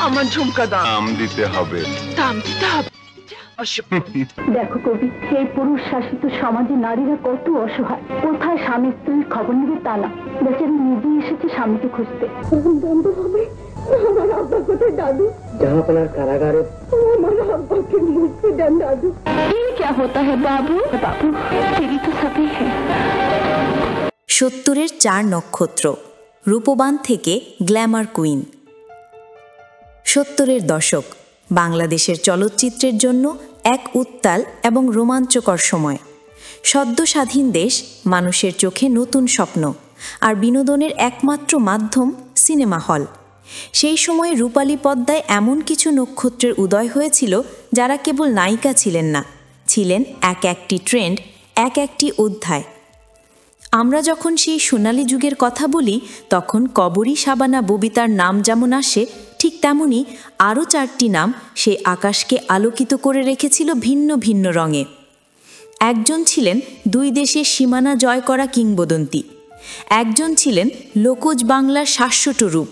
আমার ঝুমকা দাম দিতে হবে। দাম দিতে হবে। দেখো কবি, এই পুরুষ শাসিত সমাজে নারীরা কত অসহায়। কোথায় স্বামী স্ত্রীর খবর নেবে তা না, বেচারি নিজেই এসেছে স্বামীকে খুঁজতে। বন্ধ হবে আমার আব্বা কোথায় দাদু? জাহাপনার কারাগারে আমার আব্বাকে মুক্তি দেন দাদু। ये क्या होता है बाबू? बाबू तेरी तो सभी है। 70-এর 4 নক্ষত্র, রূপবান থেকে গ্ল্যামার কুইন। 70-এর দশক বাংলাদেশের চলচ্চিত্রের জন্য এক উত্তাল এবং রোমাঞ্চকর সময়। সদ্য স্বাধীন দেশ, মানুষের চোখে নতুন স্বপ্ন, আর বিনোদনের একমাত্র মাধ্যম সিনেমা হল। সেই সময় রূপালী পর্দায় এমন কিছু নক্ষত্রের উদয় হয়েছিল যারা কেবল নায়িকা ছিলেন না, ছিলেন এক একটি ট্রেন্ড, এক একটি অধ্যায়। আমরা যখন সেই সোনালী যুগের কথা বলি, তখন কবরী, শাবানা, ববিতার নাম যেমন আসে, ঠিক তেমনি আরও 4টি নাম সেই আকাশকে আলোকিত করে রেখেছিল ভিন্ন ভিন্ন রঙে। একজন ছিলেন 2 দেশের সীমানা জয় করা কিংবদন্তি, একজন ছিলেন লোকজ বাংলার শাশ্বত রূপ,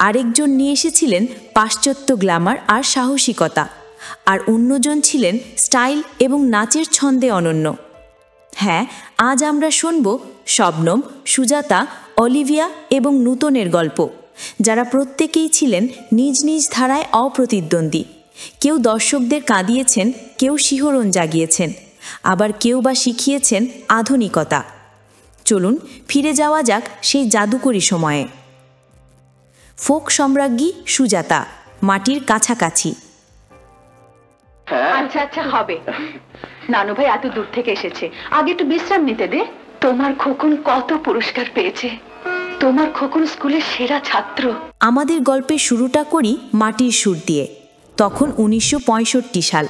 আরেকজন নিয়ে এসেছিলেন পাশ্চাত্য গ্ল্যামার আর সাহসিকতা, আর অন্যজন ছিলেন স্টাইল এবং নাচের ছন্দে অনন্য। হ্যাঁ, আজ আমরা শুনব শবনম, সুজাতা, অলিভিয়া এবং নূতনের গল্প, যারা প্রত্যেকেই ছিলেন নিজ নিজ ধারায় অপ্রতিদ্বন্দ্বী। কেউ দর্শকদের কাঁদিয়েছেন, কেউ শিহরণ জাগিয়েছেন, আবার কেউ বা শিখিয়েছেন আধুনিকতা। চলুন ফিরে যাওয়া যাক সেই জাদুকরী সময়ে। ফোক সম্রাজ্ঞী সুজাতা, মাটির কাছাকাছি। আচ্ছা আচ্ছা হবে। নানু ভাই এত দূর থেকে এসেছে, আগে একটু বিশ্রাম নিতে দে। তোমার খোকন কত পুরস্কার পেয়েছে, তোমার খোকন স্কুলের সেরা ছাত্র। আমাদের গল্পের শুরুটা করি মাটির সুর দিয়ে। তখন 1965 সাল।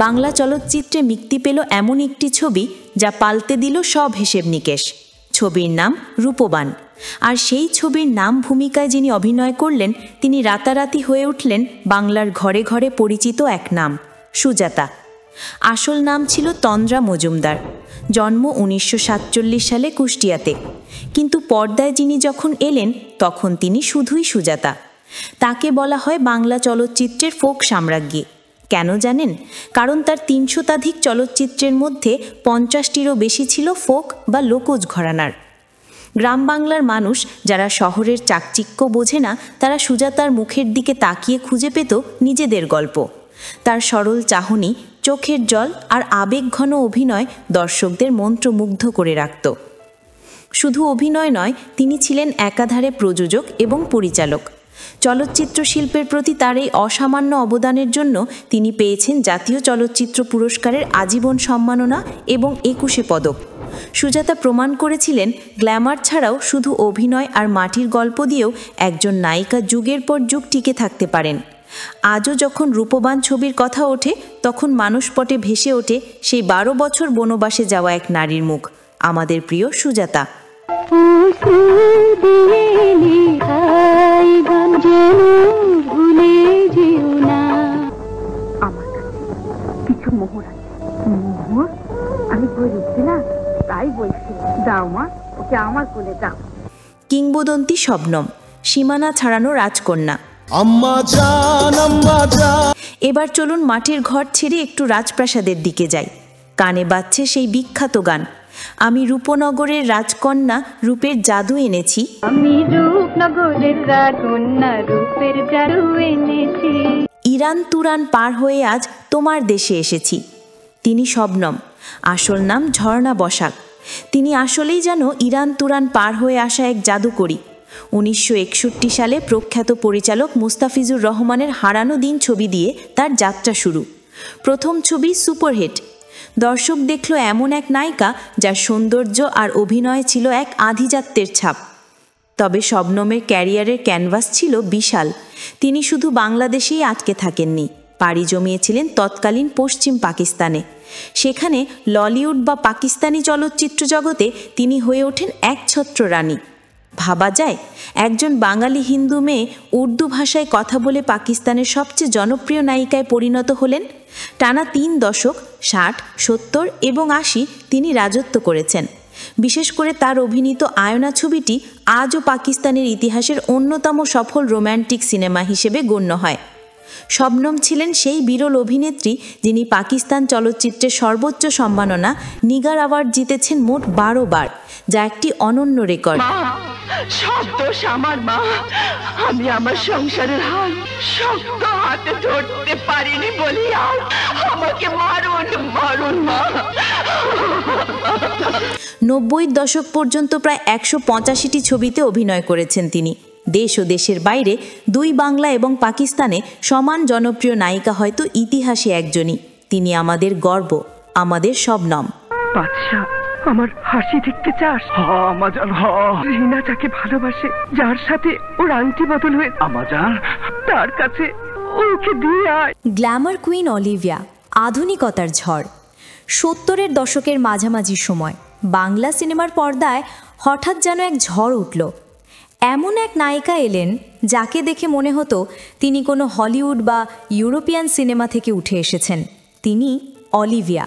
বাংলা চলচ্চিত্রে মুক্তি পেল এমন একটি ছবি যা পাল্টে দিল সব হিসেব নিকেশ। ছবির নাম রূপবান। আর সেই ছবির নাম ভূমিকায় যিনি অভিনয় করলেন, তিনি রাতারাতি হয়ে উঠলেন বাংলার ঘরে ঘরে পরিচিত এক নাম, সুজাতা। আসল নাম ছিল তন্দ্রা মজুমদার। জন্ম 1947 সালে কুষ্টিয়াতে। কিন্তু পর্দায় যিনি যখন এলেন, তখন তিনি শুধুই সুজাতা। তাকে বলা হয় বাংলা চলচ্চিত্রের ফোক সাম্রাজ্ঞী। কেন জানেন? কারণ তার 300-তধিক চলচ্চিত্রের মধ্যে 50টিরও বেশি ছিল ফোক বা লোকজ ঘরানার। গ্রাম বাংলার মানুষ যারা শহরের চাকচিক্য বোঝে না, তারা সুজাতার মুখের দিকে তাকিয়ে খুঁজে পেত নিজেদের গল্প। তার সরল চাহনি, চোখের জল আর আবেগঘন অভিনয় দর্শকদের মন্ত্রমুগ্ধ করে রাখত। শুধু অভিনয় নয়, তিনি ছিলেন একাধারে প্রযোজক এবং পরিচালক। চলচ্চিত্র শিল্পের প্রতি তার এই অসামান্য অবদানের জন্য তিনি পেয়েছেন জাতীয় চলচ্চিত্র পুরস্কারের আজীবন সম্মাননা এবং 21 পদক। সুজাতা প্রমাণ করেছিলেন গ্ল্যামার ছাড়াও শুধু অভিনয় আর মাটির গল্প দিয়েও একজন নায়িকা যুগের পর যুগ টিকে থাকতে পারেন। আজও যখন রূপবান ছবির কথা ওঠে, তখন মানসপটে ভেসে ওঠে সেই 12 বছর বনবাসে যাওয়া এক নারীর মুখ, আমাদের প্রিয় সুজাতা। আমার কাছে কিছু মোহর আছে। মোহর? আমি বই লিখছি না, তাই বলছি। দাও মা, ওকে আমার কোলে দাও। কিংবদন্তি শবনম, সীমানা ছাড়ানো রাজকন্যা। এবার চলুন মাটির ঘর ছেড়ে একটু রাজপ্রাসাদের দিকে যাই। কানে বাজছে সেই বিখ্যাত গান, আমি রূপনগরের রাজকন্যা, রূপের জাদু এনেছি। আমি রূপনগরের রাজকন্যা, রূপের জাদু এনেছি। ইরান তুরান পার হয়ে আজ তোমার দেশে এসেছি। তিনি শবনম, আসল নাম ঝর্ণা বসাক। তিনি আসলেই যেন ইরান তুরান পার হয়ে আসা এক জাদুকরী। 1961 সালে প্রখ্যাত পরিচালক মুস্তাফিজুর রহমানের হারানো দিন ছবি দিয়ে তার যাত্রা শুরু। প্রথম ছবি সুপারহিট। দর্শক দেখল এমন এক নায়িকা যার সৌন্দর্য আর অভিনয় ছিল এক আধিজাত্যের ছাপ। তবে শবনমের ক্যারিয়ারের ক্যানভাস ছিল বিশাল। তিনি শুধু বাংলাদেশেই আটকে থাকেননি, পাড়ি জমিয়েছিলেন তৎকালীন পশ্চিম পাকিস্তানে। সেখানে ললিউড বা পাকিস্তানি চলচ্চিত্র জগতে তিনি হয়ে ওঠেন একছত্র রানী। ভাবা যায়, একজন বাঙালি হিন্দু মেয়ে উর্দু ভাষায় কথা বলে পাকিস্তানের সবচেয়ে জনপ্রিয় নায়িকায় পরিণত হলেন। টানা 3 দশক 60, 70 এবং 80 তিনি রাজত্ব করেছেন। বিশেষ করে তার অভিনীত আয়না ছবিটি আজও পাকিস্তানের ইতিহাসের অন্যতম সফল রোম্যান্টিক সিনেমা হিসেবে গণ্য হয়। শবনম ছিলেন সেই বিরল অভিনেত্রী যিনি পাকিস্তান চলচ্চিত্রের সর্বোচ্চ সম্মাননা নিগার অ্যাওয়ার্ড জিতেছেন মোট 12 বার, যা একটি অনন্য রেকর্ড। সব দোষ আমার মা। আমি আমার সংসারের হাল শক্ত হাতে ধরতে পারিনি বলি আজ আমাকে মারুন মারুন মা। 90-র দশক পর্যন্ত প্রায় 185টি ছবিতে অভিনয় করেছেন তিনি। দেশ ও দেশের বাইরে দুই বাংলা এবং পাকিস্তানে সমান জনপ্রিয় নায়িকা হয়তো ইতিহাসে একজনই। তিনি আমাদের গর্ব, আমাদের শবনম। বাদশা, আমার হাসি দেখতে চাস? আমাজান, রিনা যাকে ভালোবাসে, যার সাথে ওর আংটি বদল হয়ে আমাজান, তার কাছে ওকে দিয়ে আয়। গ্ল্যামার কুইন অলিভিয়া, আধুনিকতার ঝড়। 70-এর দশকের মাঝামাঝি সময় বাংলা সিনেমার পর্দায় হঠাৎ যেন এক ঝড় উঠল। এমন এক নায়িকা এলেন যাকে দেখে মনে হতো তিনি কোনো হলিউড বা ইউরোপিয়ান সিনেমা থেকে উঠে এসেছেন। তিনি অলিভিয়া।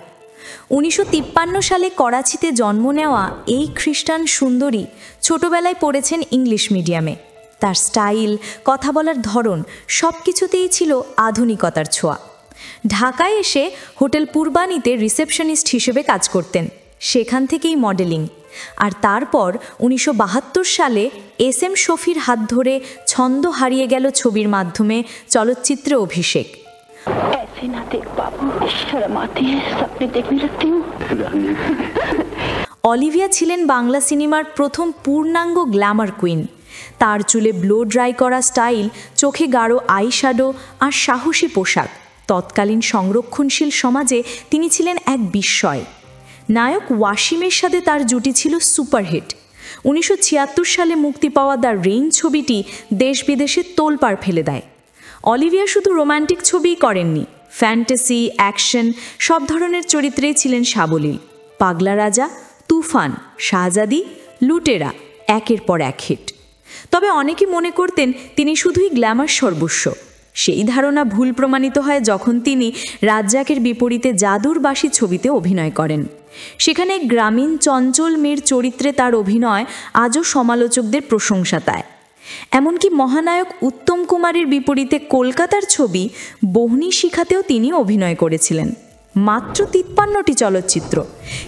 1953 সালে করাচিতে জন্ম নেওয়া এই খ্রিস্টান সুন্দরী ছোটবেলায় পড়েছেন ইংলিশ মিডিয়ামে। তার স্টাইল, কথা বলার ধরন সব কিছুতেই ছিল আধুনিকতার ছোঁয়া। ঢাকায় এসে হোটেল পূর্বানীতে রিসেপশনিস্ট হিসেবে কাজ করতেন, সেখান থেকেই মডেলিং। আর তারপর 1972 সালে SM শফির হাত ধরে ছন্দ হারিয়ে গেল ছবির মাধ্যমে চলচ্চিত্রে অভিষেক। অলিভিয়া ছিলেন বাংলা সিনেমার প্রথম পূর্ণাঙ্গ গ্ল্যামার কুইন। তার চুলে ব্লো ড্রাই করা স্টাইল, চোখে গাঢ় আইশ্যাডো আর সাহসী পোশাক, তৎকালীন সংরক্ষণশীল সমাজে তিনি ছিলেন এক বিস্ময়। নায়ক ওয়াসিমের সাথে তার জুটি ছিল সুপারহিট। 1976 সালে মুক্তি পাওয়া দ্য রেইন ছবিটি দেশ বিদেশে তোলপাড় ফেলে দেয়। অলিভিয়া শুধু রোমান্টিক ছবিই করেননি, ফ্যান্টাসি, অ্যাকশন সব ধরনের চরিত্রেই ছিলেন সাবলীল। পাগলা রাজা, তুফান, শাহজাদি, লুটেরা একের পর এক হিট। তবে অনেকে মনে করতেন তিনি শুধুই গ্ল্যামার সর্বস্ব। সেই ধারণা ভুল প্রমাণিত হয় যখন তিনি রাজ্জাকের বিপরীতে জাদুর বাঁশি ছবিতে অভিনয় করেন। সেখানে গ্রামীণ চঞ্চল মেয়ের চরিত্রে তার অভিনয় আজও সমালোচকদের প্রশংসা পায়। এমনকি মহানায়ক উত্তম কুমারের বিপরীতে কলকাতার ছবি বহনি শিখাতেও তিনি অভিনয় করেছিলেন। মাত্র 53টি চলচ্চিত্র,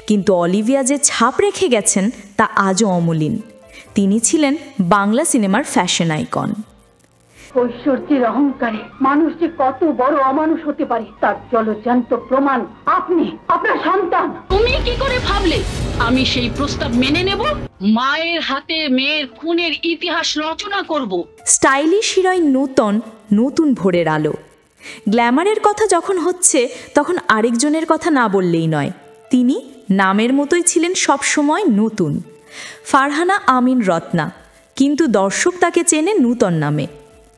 কিন্তু অলিভিয়া যে ছাপ রেখে গেছেন তা আজও অমলিন। তিনি ছিলেন বাংলা সিনেমার ফ্যাশন আইকন। ঐশ্বর্যের অহংকারে মানুষ যে কত বড় অমানুষ হতে পারে তার জলজ্যান্ত প্রমাণ আপনি, আপনার সন্তান। তুমি কি করে ভাবলে আমি সেই প্রস্তাব মেনে নেব? মায়ের হাতে মেয়ের খুনের ইতিহাস রচনা করব। স্টাইলিশ হিরোইন নতুন ভোরের আলো। গ্ল্যামারের কথা যখন হচ্ছে তখন আরেকজনের কথা না বললেই নয়। তিনি নামের মতোই ছিলেন সবসময় নতুন। ফারহানা আমিন রত্না, কিন্তু দর্শক তাকে চেনে নূতন নামে।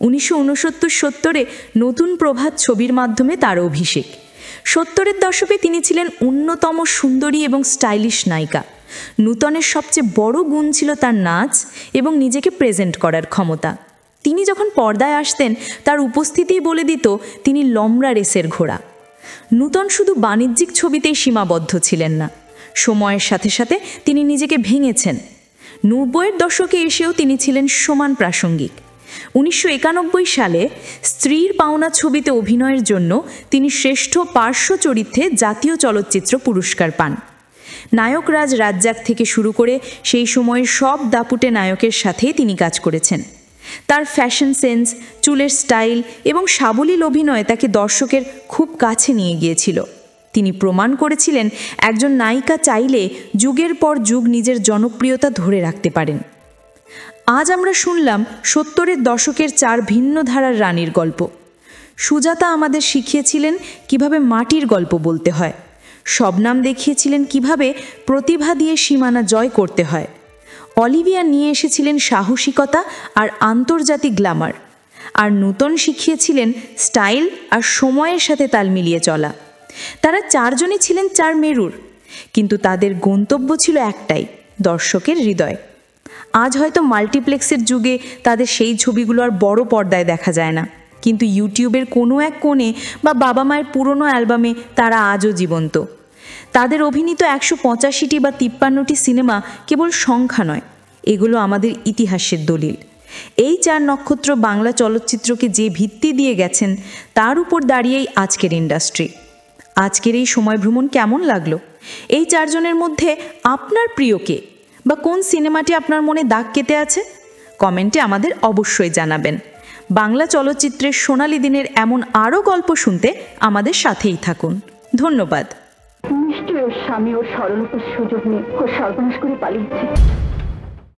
1969-70 নতুন প্রভাত ছবির মাধ্যমে তার অভিষেক। 70-এর দশকে তিনি ছিলেন অন্যতম সুন্দরী এবং স্টাইলিশ নায়িকা। নূতনের সবচেয়ে বড় গুণ ছিল তার নাচ এবং নিজেকে প্রেজেন্ট করার ক্ষমতা। তিনি যখন পর্দায় আসতেন তার উপস্থিতিই বলে দিত তিনি লম্বা রেসের ঘোড়া। নূতন শুধু বাণিজ্যিক ছবিতেই সীমাবদ্ধ ছিলেন না, সময়ের সাথে সাথে তিনি নিজেকে ভেঙেছেন। 90-এর দশকে এসেও তিনি ছিলেন সমান প্রাসঙ্গিক। 1991 সালে স্ত্রীর পাওনা ছবিতে অভিনয়ের জন্য তিনি শ্রেষ্ঠ পার্শ্ব চরিত্রে জাতীয় চলচ্চিত্র পুরস্কার পান। নায়করাজ রাজ্জাক থেকে শুরু করে সেই সময়ের সব দাপুটে নায়কের সাথেই তিনি কাজ করেছেন। তার ফ্যাশন সেন্স, চুলের স্টাইল এবং সাবলীল অভিনয় তাকে দর্শকের খুব কাছে নিয়ে গিয়েছিল। তিনি প্রমাণ করেছিলেন একজন নায়িকা চাইলে যুগের পর যুগ নিজের জনপ্রিয়তা ধরে রাখতে পারেন। আজ আমরা শুনলাম 70-এর দশকের 4 ভিন্ন ধারার রানীর গল্প। সুজাতা আমাদের শিখিয়েছিলেন কিভাবে মাটির গল্প বলতে হয়। শবনম দেখিয়েছিলেন কিভাবে প্রতিভা দিয়ে সীমানা জয় করতে হয়। অলিভিয়া নিয়ে এসেছিলেন সাহসিকতা আর আন্তর্জাতিক গ্ল্যামার। আর নূতন শিখিয়েছিলেন স্টাইল আর সময়ের সাথে তাল মিলিয়ে চলা। তারা 4 জনই ছিলেন 4 মেরুর, কিন্তু তাদের গন্তব্য ছিল একটাই, দর্শকের হৃদয়। আজ হয়তো মাল্টিপ্লেক্সের যুগে তাদের সেই ছবিগুলো আর বড় পর্দায় দেখা যায় না, কিন্তু ইউটিউবের কোনো এক কোণে বা বাবা মায়ের পুরনো অ্যালবামে তারা আজও জীবন্ত। তাদের অভিনীত 185টি বা 53টি সিনেমা কেবল সংখ্যা নয়, এগুলো আমাদের ইতিহাসের দলিল। এই 4 নক্ষত্র বাংলা চলচ্চিত্রকে যে ভিত্তি দিয়ে গেছেন তার উপর দাঁড়িয়েই আজকের ইন্ডাস্ট্রি। আজকের এই সময় ভ্রমণ কেমন লাগলো? এই 4 জনের মধ্যে আপনার প্রিয় কে, বা কোন সিনেমাটি আপনার মনে দাগ কেটে আছে? কমেন্টে আমাদের অবশ্যই জানাবেন। বাংলা চলচ্চিত্রের সোনালী দিনের এমন আরও গল্প শুনতে আমাদের সাথেই থাকুন। ধন্যবাদ। নিশ্চয়ই ওর স্বামী ওর সরলতার সুযোগ নিয়ে ওর সর্বনাশ করে পালিয়েছে।